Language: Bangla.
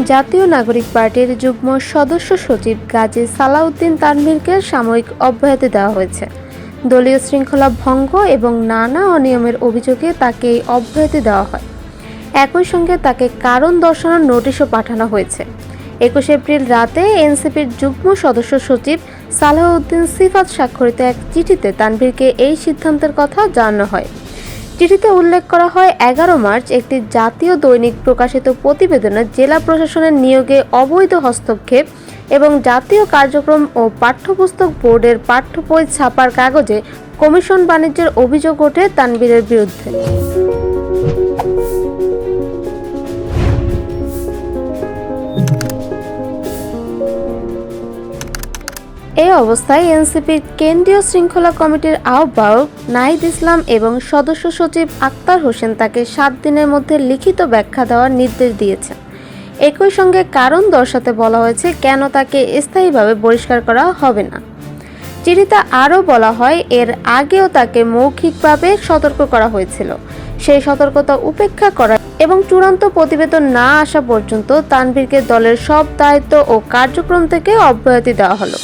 জাতীয় নাগরিক পার্টির যুগ্ম সদস্য সচিব গাজী সালাউদ্দিন তানভীরকে সাময়িক অব্যাহতি দেওয়া হয়েছে। দলীয় শৃঙ্খলা ভঙ্গ এবং নানা অনিয়মের অভিযোগে তাকে এই অব্যাহতি দেওয়া হয়। একই সঙ্গে তাকে কারণ দর্শানোর নোটিশও পাঠানো হয়েছে। 21 এপ্রিল রাতে এনসিপির যুগ্ম সদস্য সচিব সালাউদ্দিন সিফাত স্বাক্ষরিত এক চিঠিতে তানভীরকে এই সিদ্ধান্তের কথা জানানো হয়। চিঠিতে উল্লেখ করা হয়, 11 মার্চ একটি জাতীয় দৈনিক প্রকাশিত প্রতিবেদনে জেলা প্রশাসনের নিয়োগে অবৈধ হস্তক্ষেপ এবং জাতীয় কার্যক্রম ও পাঠ্যপুস্তক বোর্ডের পাঠ্য বই ছাপার কাগজে কমিশন বাণিজ্যের অভিযোগ ওঠে তানভীরের বিরুদ্ধে। এই অবস্থায় এনসিপির কেন্দ্রীয় শৃঙ্খলা কমিটির আহ্বায়ক নাহিদ ইসলাম এবং সদস্য সচিব আক্তার হোসেন তাকে 7 দিনের মধ্যে লিখিত ব্যাখ্যা দেওয়ার নির্দেশ দিয়েছেন। একই সঙ্গে কারণ দর্শাতে বলা হয়েছে কেন তাকে স্থায়ীভাবে বহিষ্কার করা হবে না। চিঠিতে আরও বলা হয়, এর আগেও তাকে মৌখিকভাবে সতর্ক করা হয়েছিল। সেই সতর্কতা উপেক্ষা করা এবং চূড়ান্ত প্রতিবেদন না আসা পর্যন্ত তানভীরকে দলের সব দায়িত্ব ও কার্যক্রম থেকে অব্যাহতি দেওয়া হলো।